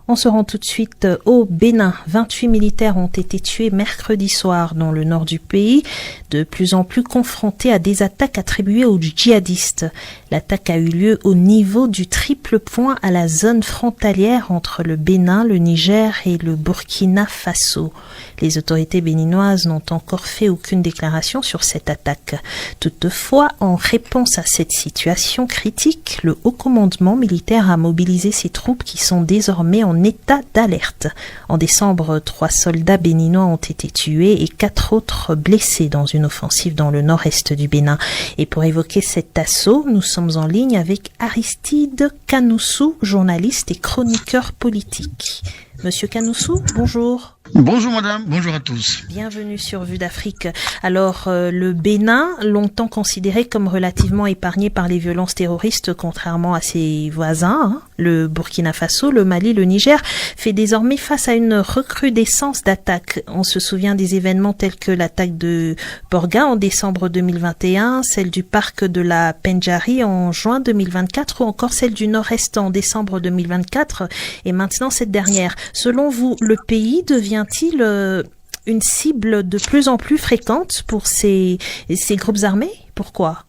On se rend tout de suite au Bénin. 28 militaires ont été tués mercredi soir dans le nord du pays, de plus en plus confrontés à des attaques attribuées aux djihadistes. L'attaque a eu lieu au niveau du triple point à la zone frontalière entre le Bénin, le Niger et le Burkina Faso. Les autorités béninoises n'ont encore fait aucune déclaration sur cette attaque. Toutefois, en réponse à cette situation critique, le haut commandement militaire a mobilisé ses troupes qui sont désormais en état d'alerte. En décembre, 3 soldats béninois ont été tués et 4 autres blessés dans une offensive dans le nord-est du Bénin. Et pour évoquer cet assaut, nous sommes en ligne avec Aristide Kanoussou, journaliste et chroniqueur politique. Monsieur Kanoussou, bonjour. Bonjour madame, bonjour à tous. Bienvenue sur Vue d'Afrique. Alors, le Bénin, longtemps considéré comme relativement épargné par les violences terroristes, contrairement à ses voisins, le Burkina Faso, le Mali, le Niger, fait désormais face à une recrudescence d'attaques. On se souvient des événements tels que l'attaque de Borga en décembre 2021, celle du parc de la Pendjari en juin 2024 ou encore celle du Nord-Est en décembre 2024 et maintenant cette dernière. Selon vous, le pays devient-il une cible de plus en plus fréquente pour ces groupes armés? Pourquoi?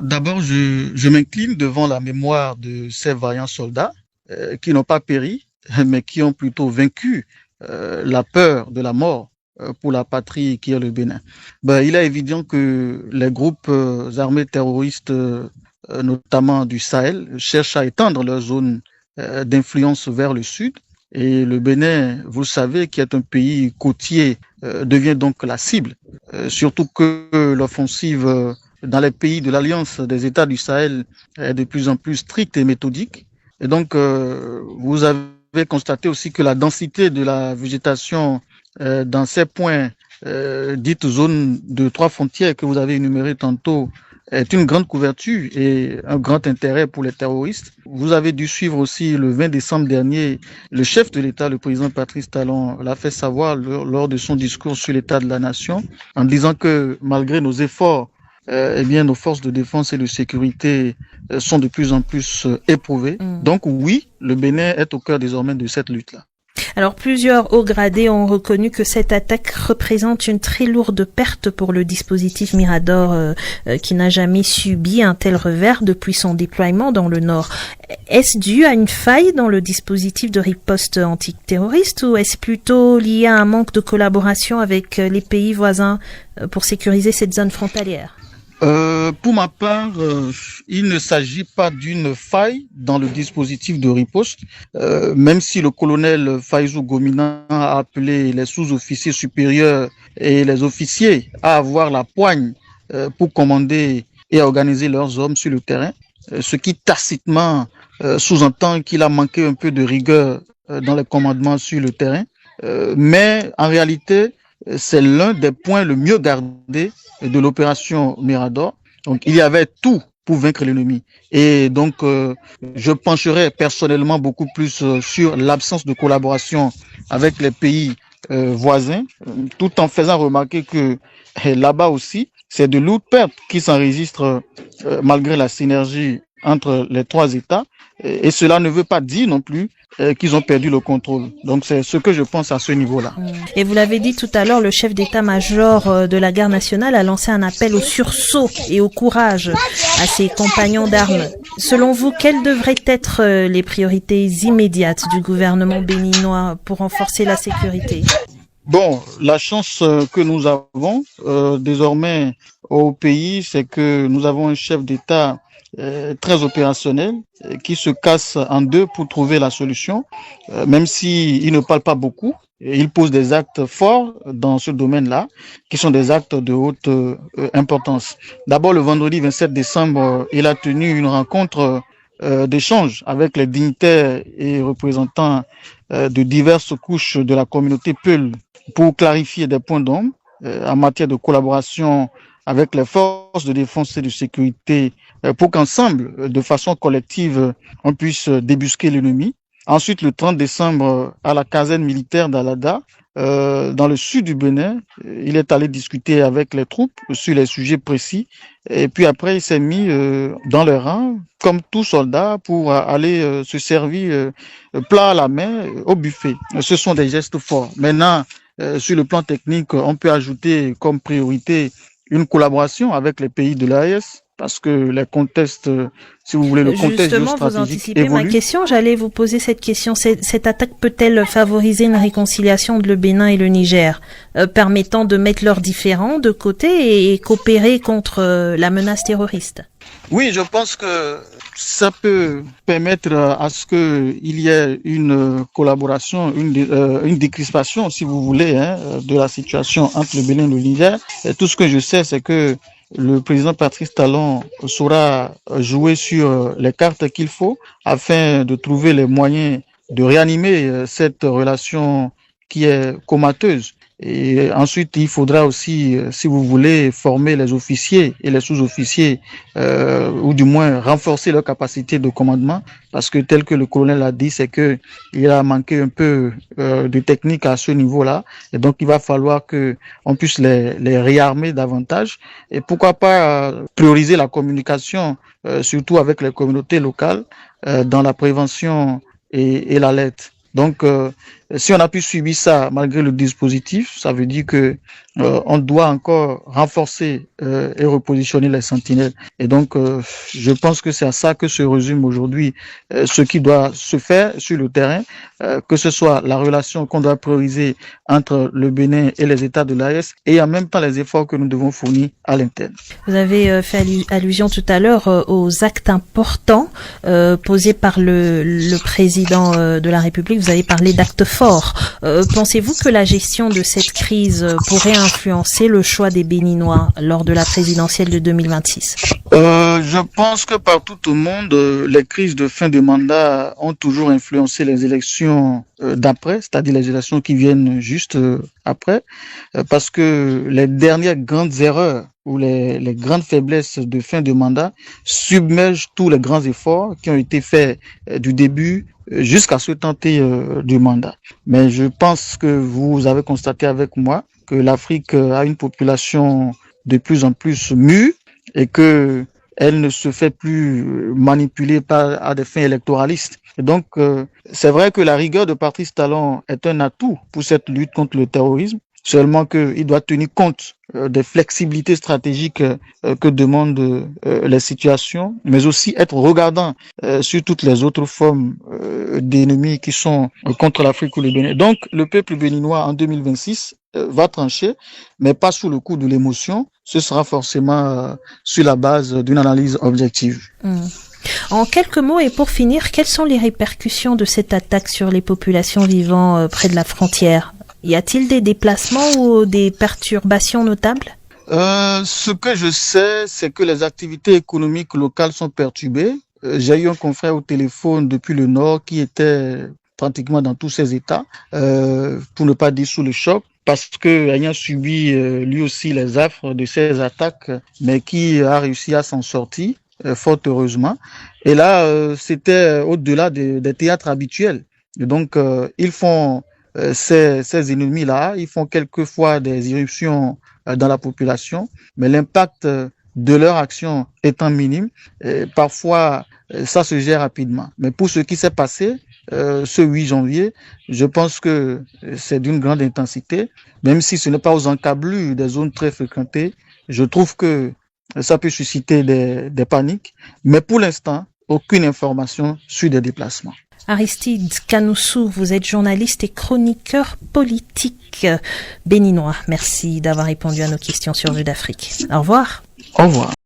D'abord, je m'incline devant la mémoire de ces vaillants soldats qui n'ont pas péri, mais qui ont plutôt vaincu la peur de la mort pour la patrie qui est le Bénin. Il est évident que les groupes armés terroristes, notamment du Sahel, cherchent à étendre leur zone d'influence vers le sud. Et le Bénin, vous le savez, qui est un pays côtier, devient donc la cible. Surtout que l'offensive dans les pays de l'Alliance des États du Sahel est de plus en plus stricte et méthodique. Et donc, vous avez constaté aussi que la densité de la végétation dans ces points, dites zones de 3 frontières que vous avez énumérées tantôt, est une grande couverture et un grand intérêt pour les terroristes. Vous avez dû suivre aussi le 20 décembre dernier, le chef de l'État, le président Patrice Talon, l'a fait savoir lors de son discours sur l'état de la nation, en disant que malgré nos efforts, nos forces de défense et de sécurité sont de plus en plus éprouvées. Donc oui, le Bénin est au cœur désormais de cette lutte-là. Alors, plusieurs hauts gradés ont reconnu que cette attaque représente une très lourde perte pour le dispositif Mirador qui n'a jamais subi un tel revers depuis son déploiement dans le Nord. Est-ce dû à une faille dans le dispositif de riposte antiterroriste ou est-ce plutôt lié à un manque de collaboration avec les pays voisins pour sécuriser cette zone frontalière ? Pour ma part, il ne s'agit pas d'une faille dans le dispositif de riposte, même si le colonel Faïzou Gomina a appelé les sous-officiers supérieurs et les officiers à avoir la poigne pour commander et organiser leurs hommes sur le terrain, ce qui tacitement sous-entend qu'il a manqué un peu de rigueur dans les commandements sur le terrain. Mais en réalité, c'est l'un des points le mieux gardés de l'opération Mirador. Donc, il y avait tout pour vaincre l'ennemi. Et donc, je pencherai personnellement beaucoup plus sur l'absence de collaboration avec les pays voisins, tout en faisant remarquer que là-bas aussi, c'est de lourdes pertes qui s'enregistrent malgré la synergie entre les 3 États. Et cela ne veut pas dire non plus qu'ils ont perdu le contrôle. Donc c'est ce que je pense à ce niveau-là. Et vous l'avez dit tout à l'heure, le chef d'état-major de la garde nationale a lancé un appel au sursaut et au courage à ses compagnons d'armes. Selon vous, quelles devraient être les priorités immédiates du gouvernement béninois pour renforcer la sécurité ? Bon, la chance que nous avons désormais au pays, c'est que nous avons un chef d'État très opérationnel qui se casse en deux pour trouver la solution, même si il ne parle pas beaucoup. Il pose des actes forts dans ce domaine-là, qui sont des actes de haute importance. D'abord, le vendredi 27 décembre, il a tenu une rencontre d'échange avec les dignitaires et représentants de diverses couches de la communauté Peul pour clarifier des points d'ombre en matière de collaboration avec les forces de défense et de sécurité pour qu'ensemble, de façon collective, on puisse débusquer l'ennemi. Ensuite, le 30 décembre, à la caserne militaire d'Alada, dans le sud du Bénin. Il est allé discuter avec les troupes sur les sujets précis. Et puis après, il s'est mis dans le rang, comme tout soldat, pour aller se servir plat à la main au buffet. Ce sont des gestes forts. Maintenant, sur le plan technique, on peut ajouter comme priorité une collaboration avec les pays de l'AES, parce que les contextes, si vous voulez, le contexte Justement, vous géostratégique anticipez ma évolue. question. J'allais vous poser cette question. Cette attaque peut-elle favoriser une réconciliation entre le Bénin et le Niger, permettant de mettre leurs différends de côté et coopérer contre la menace terroriste? Oui, je pense que ça peut permettre à ce qu'il y ait une collaboration, une décrispation, si vous voulez, de la situation entre le Bénin et le Niger. Et tout ce que je sais, c'est que le président Patrice Talon saura jouer sur les cartes qu'il faut afin de trouver les moyens de réanimer cette relation qui est comateuse. Et ensuite, il faudra aussi, si vous voulez, former les officiers et les sous-officiers, ou du moins renforcer leur capacité de commandement, parce que tel que le colonel a dit, c'est que il a manqué un peu de technique à ce niveau-là, et donc il va falloir que on puisse les réarmer davantage, et pourquoi pas prioriser la communication, surtout avec les communautés locales, dans la prévention et l'alerte. Donc, si on a pu suivre ça malgré le dispositif, ça veut dire que on doit encore renforcer et repositionner les sentinelles. Et donc, je pense que c'est à ça que se résume aujourd'hui ce qui doit se faire sur le terrain, que ce soit la relation qu'on doit prioriser entre le Bénin et les États de l'AES, et en même temps les efforts que nous devons fournir à l'interne. Vous avez fait allusion tout à l'heure aux actes importants posés par le président de la République. Vous avez parlé d'actes forts. Pensez-vous que la gestion de cette crise pourrait influencer le choix des Béninois lors de la présidentielle de 2026? Je pense que partout au monde, les crises de fin de mandat ont toujours influencé les élections d'après, c'est-à-dire les élections qui viennent juste après, parce que les dernières grandes erreurs ou les grandes faiblesses de fin de mandat submergent tous les grands efforts qui ont été faits du début jusqu'à ce tenté du mandat. Mais je pense que vous avez constaté avec moi que l'Afrique a une population de plus en plus mûre et que elle ne se fait plus manipuler à des fins électoralistes. Et donc, c'est vrai que la rigueur de Patrice Talon est un atout pour cette lutte contre le terrorisme, seulement qu'il doit tenir compte des flexibilités stratégiques que demandent les situations, mais aussi être regardant sur toutes les autres formes d'ennemis qui sont contre l'Afrique ou le Bénin. Donc, le peuple béninois en 2026 va trancher, mais pas sous le coup de l'émotion. Ce sera forcément sur la base d'une analyse objective. En quelques mots et pour finir, quelles sont les répercussions de cette attaque sur les populations vivant près de la frontière? Y a-t-il des déplacements ou des perturbations notables? Ce que je sais, c'est que les activités économiques locales sont perturbées. J'ai eu un confrère au téléphone depuis le Nord qui était pratiquement dans tous ces états, pour ne pas dire sous le choc, parce que ayant subi lui aussi les affres de ces attaques, mais qui a réussi à s'en sortir, fort heureusement. Et là, c'était au-delà des théâtres habituels. Et donc, ils font ces ennemis-là, ils font quelquefois des irruptions dans la population, mais l'impact de leur action étant minime, parfois ça se gère rapidement. Mais pour ce qui s'est passé, ce 8 janvier, je pense que c'est d'une grande intensité, même si ce n'est pas aux encablures des zones très fréquentées. Je trouve que ça peut susciter des paniques, mais pour l'instant, aucune information sur des déplacements. Aristide Kanoussou, vous êtes journaliste et chroniqueur politique béninois. Merci d'avoir répondu à nos questions sur Vue d'Afrique. Au revoir. Au revoir.